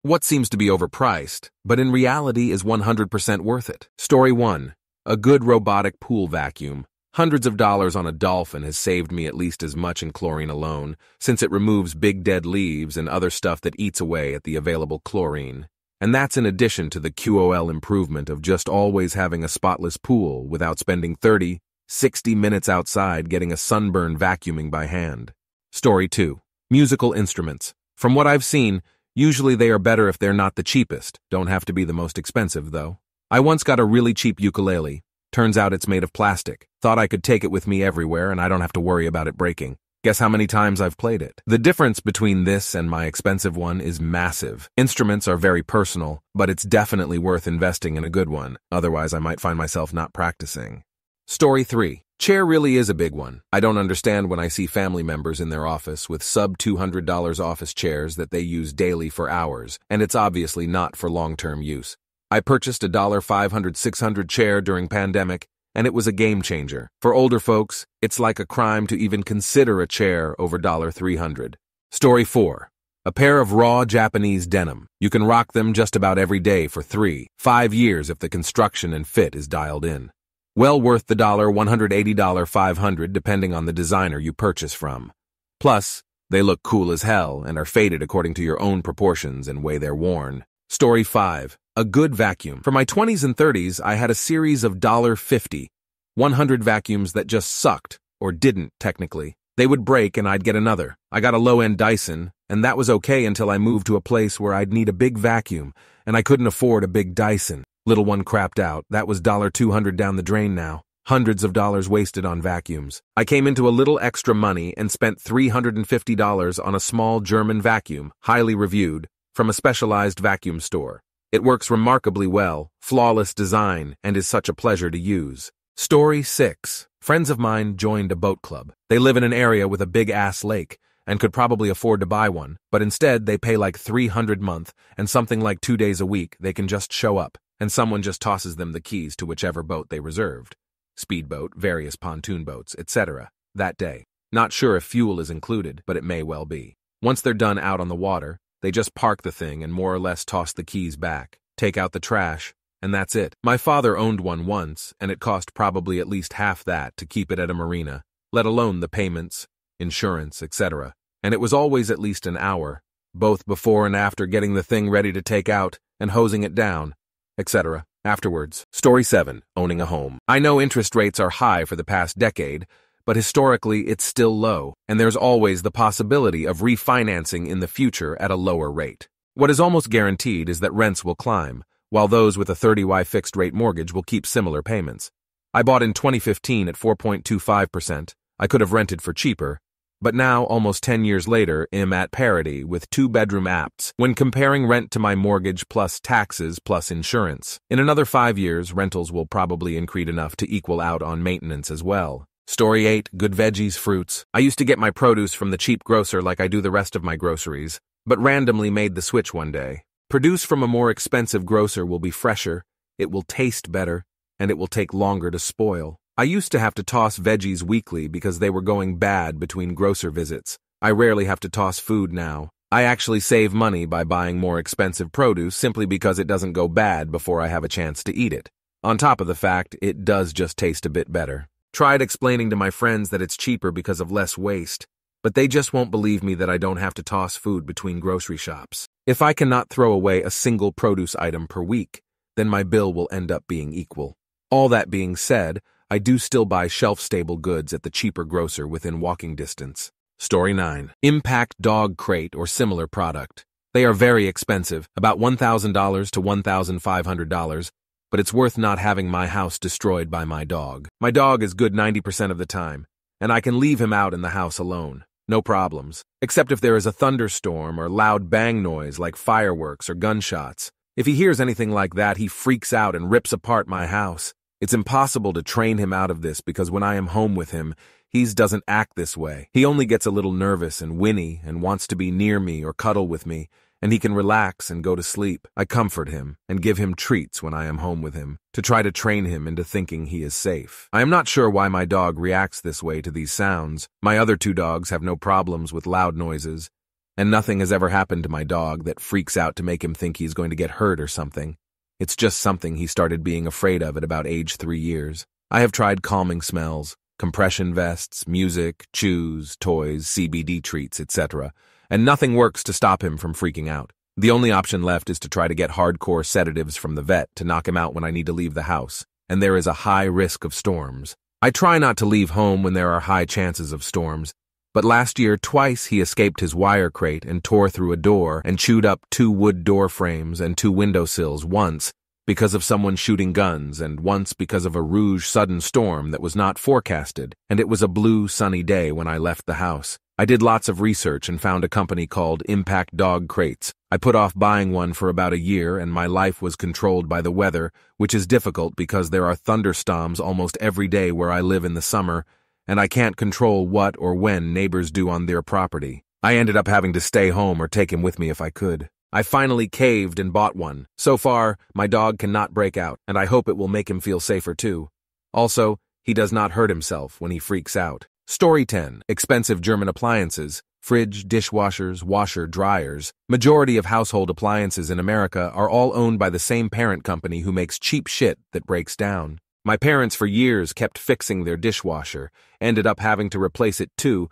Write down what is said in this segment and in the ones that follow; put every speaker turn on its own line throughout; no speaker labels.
What seems to be overpriced, but in reality is 100% worth it? Story 1. A good robotic pool vacuum. Hundreds of dollars on a dolphin has saved me at least as much in chlorine alone, since it removes big dead leaves and other stuff that eats away at the available chlorine. And that's in addition to the QOL improvement of just always having a spotless pool without spending 30, 60 minutes outside getting a sunburn vacuuming by hand. Story 2. Musical instruments. From what I've seen, usually they are better if they're not the cheapest. Don't have to be the most expensive, though. I once got a really cheap ukulele. Turns out it's made of plastic. Thought I could take it with me everywhere and I don't have to worry about it breaking. Guess how many times I've played it? The difference between this and my expensive one is massive. Instruments are very personal, but it's definitely worth investing in a good one. Otherwise, I might find myself not practicing. Story 3. Chair really is a big one. I don't understand when I see family members in their office with sub-$200 office chairs that they use daily for hours, and it's obviously not for long-term use. I purchased a $500, $600 chair during pandemic, and it was a game changer. For older folks, it's like a crime to even consider a chair over $300. Story 4. A pair of raw Japanese denim. You can rock them just about every day for 3-5 years if the construction and fit is dialed in. Well worth the $180, $500 depending on the designer you purchase from. Plus, they look cool as hell and are faded according to your own proportions and way they're worn. Story 5. A good vacuum. For my 20s and 30s, I had a series of $50, 100 vacuums that just sucked, or didn't technically. They would break and I'd get another. I got a low-end Dyson, and that was okay until I moved to a place where I'd need a big vacuum, and I couldn't afford a big Dyson. Little one crapped out. That was $200 down the drain now. Hundreds of dollars wasted on vacuums. I came into a little extra money and spent $350 on a small German vacuum, highly reviewed, from a specialized vacuum store. It works remarkably well, flawless design, and is such a pleasure to use. Story 6. Friends of mine joined a boat club. They live in an area with a big-ass lake, and could probably afford to buy one, but instead they pay like $300 a month, and something like 2 days a week they can just show up, and someone just tosses them the keys to whichever boat they reserved. Speedboat, various pontoon boats, etc. That day. Not sure if fuel is included, but it may well be. Once they're done out on the water, they just park the thing and more or less toss the keys back, take out the trash, and that's it. My father owned one once, and it cost probably at least half that to keep it at a marina, let alone the payments, insurance, etc. And it was always at least an hour, both before and after getting the thing ready to take out and hosing it down, etc. Afterwards. Story 7. Owning a home. I know interest rates are high for the past decade, but historically it's still low, and there's always the possibility of refinancing in the future at a lower rate. What is almost guaranteed is that rents will climb, while those with a 30Y fixed-rate mortgage will keep similar payments. I bought in 2015 at 4.25%. I could have rented for cheaper, but now, almost 10 years later, am at parity with 2-bedroom apts when comparing rent to my mortgage plus taxes plus insurance. In another 5 years, rentals will probably increase enough to equal out on maintenance as well. Story 8. Good veggies, fruits. I used to get my produce from the cheap grocer like I do the rest of my groceries, but randomly made the switch one day. Produce from a more expensive grocer will be fresher, it will taste better, and it will take longer to spoil. I used to have to toss veggies weekly because they were going bad between grocer visits. I rarely have to toss food now. I actually save money by buying more expensive produce simply because it doesn't go bad before I have a chance to eat it. On top of the fact, it does just taste a bit better. Tried explaining to my friends that it's cheaper because of less waste, but they just won't believe me that I don't have to toss food between grocery shops. If I cannot throw away a single produce item per week, then my bill will end up being equal. All that being said, I do still buy shelf-stable goods at the cheaper grocer within walking distance. Story 9. Impact dog crate or similar product. They are very expensive, about $1,000 to $1,500, but it's worth not having my house destroyed by my dog. My dog is good 90% of the time, and I can leave him out in the house alone. No problems, except if there is a thunderstorm or loud bang noise like fireworks or gunshots. If he hears anything like that, he freaks out and rips apart my house. It's impossible to train him out of this because when I am home with him, he doesn't act this way. He only gets a little nervous and whinny and wants to be near me or cuddle with me, and he can relax and go to sleep. I comfort him and give him treats when I am home with him to try to train him into thinking he is safe. I am not sure why my dog reacts this way to these sounds. My other 2 dogs have no problems with loud noises, And nothing has ever happened to my dog that freaks out to make him think he's going to get hurt or something. It's just something he started being afraid of at about age 3 years. I have tried calming smells, compression vests, music, chews, toys, CBD treats, etc., and nothing works to stop him from freaking out. The only option left is to try to get hardcore sedatives from the vet to knock him out when I need to leave the house, and there is a high risk of storms. I try not to leave home when there are high chances of storms, but last year twice he escaped his wire crate and tore through a door and chewed up 2 wood door frames and 2 windowsills, once because of someone shooting guns and once because of a Rouge sudden storm that was not forecasted, and it was a blue, sunny day when I left the house. I did lots of research and found a company called Impact Dog Crates. I put off buying one for about a year, and my life was controlled by the weather, which is difficult because there are thunderstorms almost every day where I live in the summer, and I can't control what or when neighbors do on their property. I ended up having to stay home or take him with me if I could. I finally caved and bought one. So far, my dog cannot break out, and I hope it will make him feel safer too. Also, he does not hurt himself when he freaks out. Story 10. Expensive German appliances. Fridge, dishwashers, washer, dryers. Majority of household appliances in America are all owned by the same parent company who makes cheap shit that breaks down. My parents for years kept fixing their dishwasher, ended up having to replace it 2-3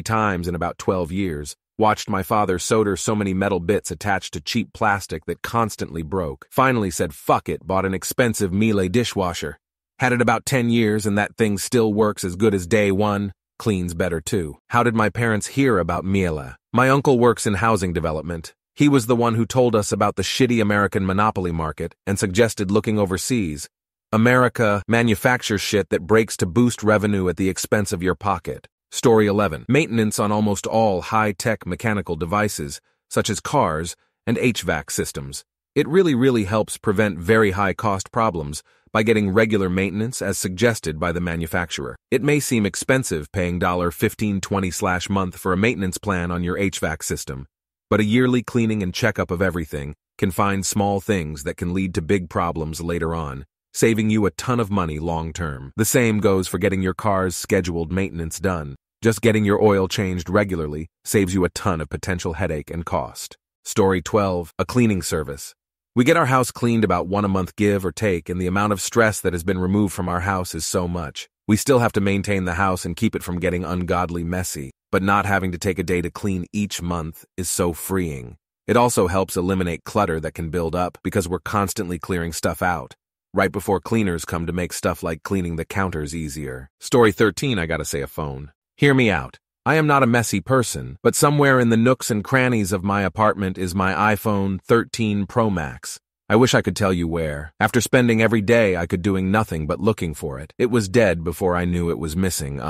times in about 12 years. Watched my father solder so many metal bits attached to cheap plastic that constantly broke. Finally said fuck it, bought an expensive Miele dishwasher. Had it about 10 years and that thing still works as good as day one. Cleans better too. How did my parents hear about Miele? My uncle works in housing development. He was the one who told us about the shitty American monopoly market and suggested looking overseas. America manufactures shit that breaks to boost revenue at the expense of your pocket. Story 11. Maintenance on almost all high-tech mechanical devices, such as cars and HVAC systems. It really helps prevent very high-cost problems by getting regular maintenance as suggested by the manufacturer. It may seem expensive paying $15-20/month for a maintenance plan on your HVAC system, but a yearly cleaning and checkup of everything can find small things that can lead to big problems later on, saving you a ton of money long-term. The same goes for getting your car's scheduled maintenance done. Just getting your oil changed regularly saves you a ton of potential headache and cost. Story 12. A cleaning service. We get our house cleaned about 1 a month give or take, and the amount of stress that has been removed from our house is so much. We still have to maintain the house and keep it from getting ungodly messy, but not having to take a day to clean each month is so freeing. It also helps eliminate clutter that can build up because we're constantly clearing stuff out, right before cleaners come to make stuff like cleaning the counters easier. Story 13. I gotta say a phone. Hear me out. I am not a messy person, but somewhere in the nooks and crannies of my apartment is my iPhone 13 Pro Max. I wish I could tell you where. After spending every day I could doing nothing but looking for it. It was dead before I knew it was missing.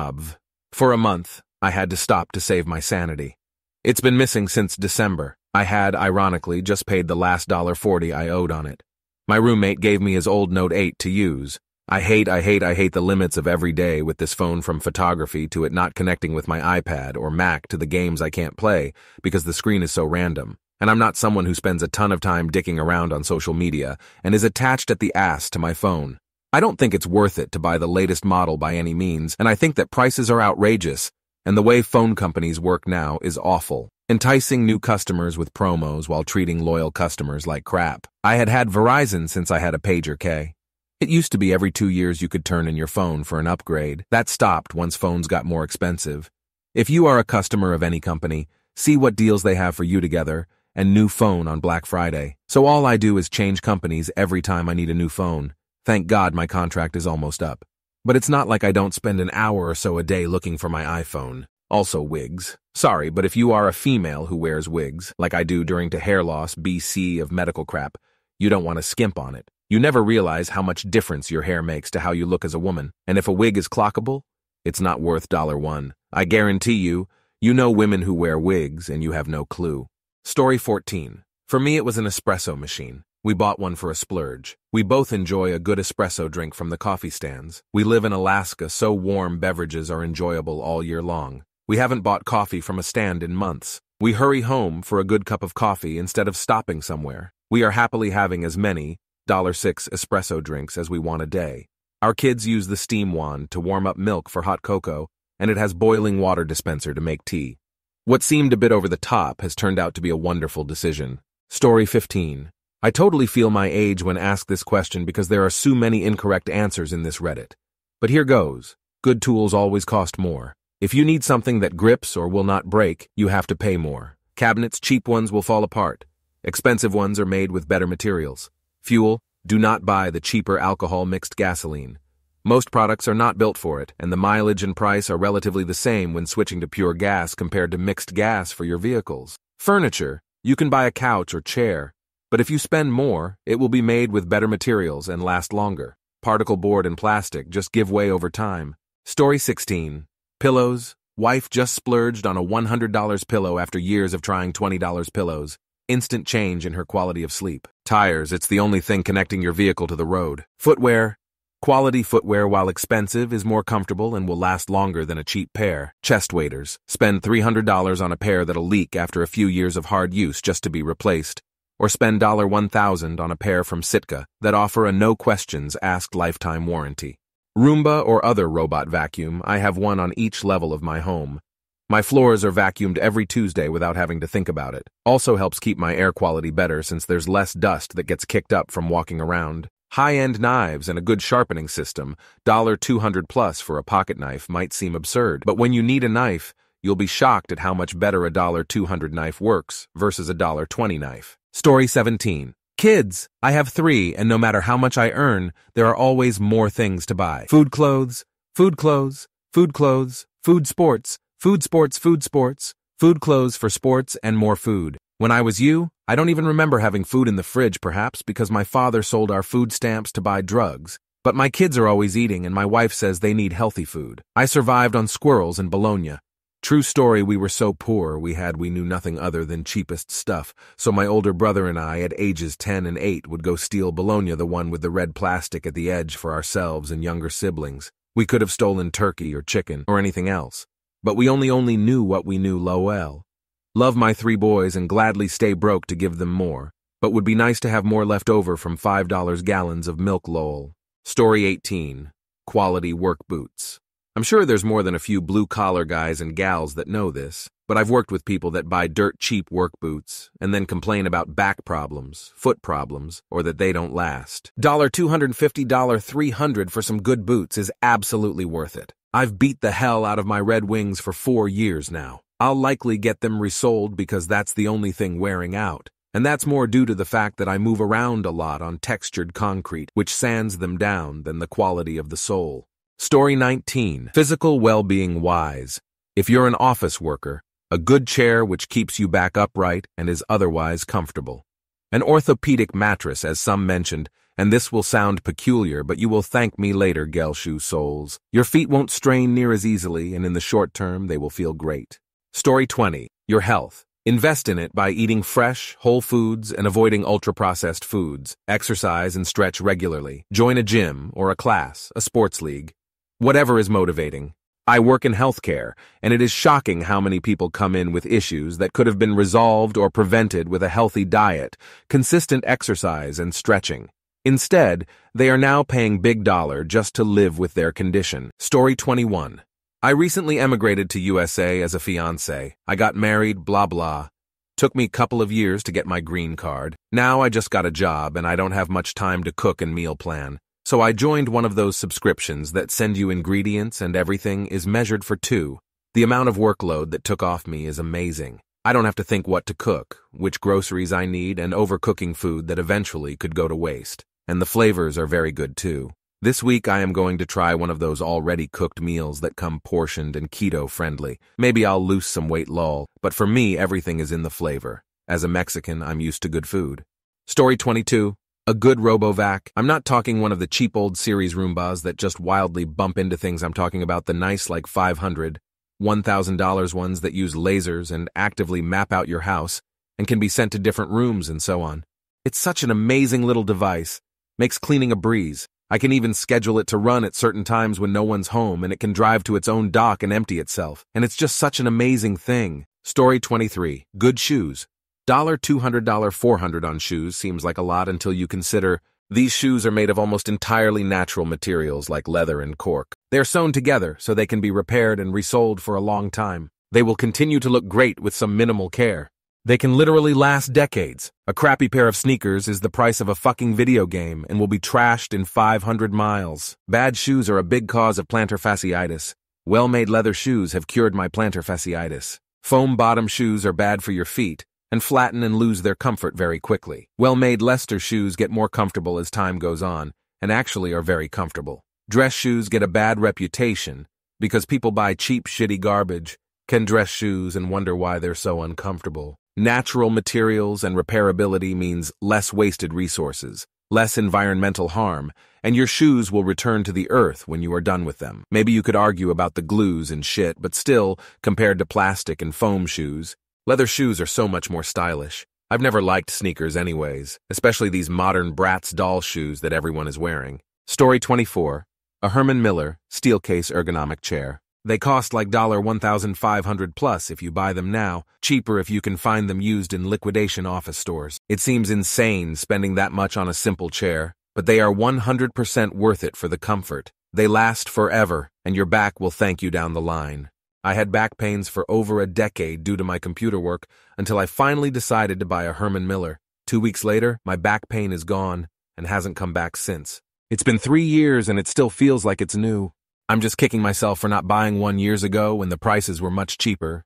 For a month, I had to stop to save my sanity. It's been missing since December. I had, ironically, just paid the last $1.40 I owed on it. My roommate gave me his old Note 8 to use. I hate the limits of every day with this phone, from photography to it not connecting with my iPad or Mac to the games I can't play because the screen is so random. And I'm not someone who spends a ton of time dicking around on social media and is attached at the ass to my phone. I don't think it's worth it to buy the latest model by any means, and I think that prices are outrageous, and the way phone companies work now is awful, enticing new customers with promos while treating loyal customers like crap. I had Verizon since I had a Pager K. It used to be every 2 years you could turn in your phone for an upgrade. That stopped once phones got more expensive. If you are a customer of any company, see what deals they have for you together and new phone on Black Friday. So all I do is change companies every time I need a new phone. Thank God my contract is almost up. But it's not like I don't spend an hour or so a day looking for my iPhone. Also wigs. Sorry, but if you are a female who wears wigs, like I do during to hair loss BC of medical crap, you don't want to skimp on it. You never realize how much difference your hair makes to how you look as a woman. And if a wig is clockable, it's not worth $1. I guarantee you, you know women who wear wigs and you have no clue. Story 14. For me, it was an espresso machine. We bought one for a splurge. We both enjoy a good espresso drink from the coffee stands. We live in Alaska, so warm beverages are enjoyable all year long. We haven't bought coffee from a stand in months. We hurry home for a good cup of coffee instead of stopping somewhere. We are happily having as many $6 espresso drinks as we want a day. Our kids use the steam wand to warm up milk for hot cocoa, and it has boiling water dispenser to make tea. What seemed a bit over the top has turned out to be a wonderful decision. Story 15. I totally feel my age when asked this question because there are so many incorrect answers in this Reddit. But here goes. Good tools always cost more. If you need something that grips or will not break, you have to pay more. Cabinets, cheap ones will fall apart. Expensive ones are made with better materials. Fuel, do not buy the cheaper alcohol-mixed gasoline. Most products are not built for it, and the mileage and price are relatively the same when switching to pure gas compared to mixed gas for your vehicles. Furniture, you can buy a couch or chair, but if you spend more, it will be made with better materials and last longer. Particle board and plastic just give way over time. Story 16. Pillows. Wife just splurged on a $100 pillow after years of trying $20 pillows. Instant change in her quality of sleep. Tires, it's the only thing connecting your vehicle to the road. Footwear. Quality footwear, while expensive, is more comfortable and will last longer than a cheap pair. Chest waders. Spend $300 on a pair that'll leak after a few years of hard use just to be replaced. Or spend $1,000 on a pair from Sitka that offer a no-questions-asked lifetime warranty. Roomba or other robot vacuum, I have one on each level of my home. My floors are vacuumed every Tuesday without having to think about it. Also helps keep my air quality better since there's less dust that gets kicked up from walking around. High-end knives and a good sharpening system, $200 plus for a pocket knife might seem absurd, but when you need a knife, you'll be shocked at how much better a $200 knife works versus a $20 knife. Story 17. Kids, I have 3, and no matter how much I earn, there are always more things to buy. Food clothes, food clothes, food clothes, food sports, food sports, food sports, food clothes for sports, and more food. When I was you, I don't even remember having food in the fridge perhaps because my father sold our food stamps to buy drugs. But my kids are always eating and my wife says they need healthy food. I survived on squirrels in Bologna. True story, we were so poor we knew nothing other than cheapest stuff, so my older brother and I at ages 10 and 8 would go steal Bologna, the one with the red plastic at the edge, for ourselves and younger siblings. We could have stolen turkey or chicken or anything else, but we only knew what we knew well. Love my 3 boys and gladly stay broke to give them more, but would be nice to have more left over from $5 gallons of milk lol. Story 18. Quality work boots. I'm sure there's more than a few blue-collar guys and gals that know this, but I've worked with people that buy dirt-cheap work boots and then complain about back problems, foot problems, or that they don't last. $250, $300 for some good boots is absolutely worth it. I've beat the hell out of my Red Wings for 4 years now. I'll likely get them resold because that's the only thing wearing out, and that's more due to the fact that I move around a lot on textured concrete, which sands them down, than the quality of the sole. Story 19. Physical well-being wise. If you're an office worker, a good chair which keeps you back upright and is otherwise comfortable. An orthopedic mattress, as some mentioned, and this will sound peculiar, but you will thank me later, Gelshoe souls. Your feet won't strain near as easily, and in the short term, they will feel great. Story 20. Your health. Invest in it by eating fresh, whole foods and avoiding ultra-processed foods. Exercise and stretch regularly. Join a gym or a class, a sports league. Whatever is motivating. I work in healthcare, and it is shocking how many people come in with issues that could have been resolved or prevented with a healthy diet, consistent exercise, and stretching. Instead, they are now paying big dollar just to live with their condition. Story 21. I recently emigrated to USA as a fiancé. I got married, blah blah. Took me a couple of years to get my green card. Now I just got a job and I don't have much time to cook and meal plan. So I joined one of those subscriptions that send you ingredients and everything is measured for 2. The amount of workload that took off me is amazing. I don't have to think what to cook, which groceries I need, and overcooking food that eventually could go to waste. And the flavors are very good too. This week I am going to try one of those already cooked meals that come portioned and keto-friendly. Maybe I'll lose some weight lol, but for me everything is in the flavor. As a Mexican, I'm used to good food. Story 22. A good RoboVac. I'm not talking one of the cheap old series Roombas that just wildly bump into things. I'm talking about the nice like $500, $1,000 ones that use lasers and actively map out your house and can be sent to different rooms and so on. It's such an amazing little device. Makes cleaning a breeze. I can even schedule it to run at certain times when no one's home, and it can drive to its own dock and empty itself. And it's just such an amazing thing. Story 23. Good shoes. $200, $400 on shoes seems like a lot until you consider these shoes are made of almost entirely natural materials like leather and cork. They're sewn together so they can be repaired and resold for a long time. They will continue to look great with some minimal care. They can literally last decades. A crappy pair of sneakers is the price of a fucking video game and will be trashed in 500 miles. Bad shoes are a big cause of plantar fasciitis. Well-made leather shoes have cured my plantar fasciitis. Foam bottom shoes are bad for your feet and flatten and lose their comfort very quickly. Well-made Leicester shoes get more comfortable as time goes on and actually are very comfortable. Dress shoes get a bad reputation because people buy cheap, shitty garbage, can dress shoes and wonder why they're so uncomfortable. Natural materials and repairability means less wasted resources, less environmental harm, and your shoes will return to the earth when you are done with them. Maybe you could argue about the glues and shit, but still, compared to plastic and foam shoes, leather shoes are so much more stylish. I've never liked sneakers anyways, especially these modern Bratz doll shoes that everyone is wearing. Story 24. A Herman Miller steel case ergonomic chair. They cost like $1,500 plus if you buy them now, cheaper if you can find them used in liquidation office stores. It seems insane spending that much on a simple chair, but they are 100% worth it for the comfort. They last forever, and your back will thank you down the line. I had back pains for over a decade due to my computer work until I finally decided to buy a Herman Miller. 2 weeks later, my back pain is gone and hasn't come back since. It's been 3 years and it still feels like it's new. I'm just kicking myself for not buying one years ago when the prices were much cheaper.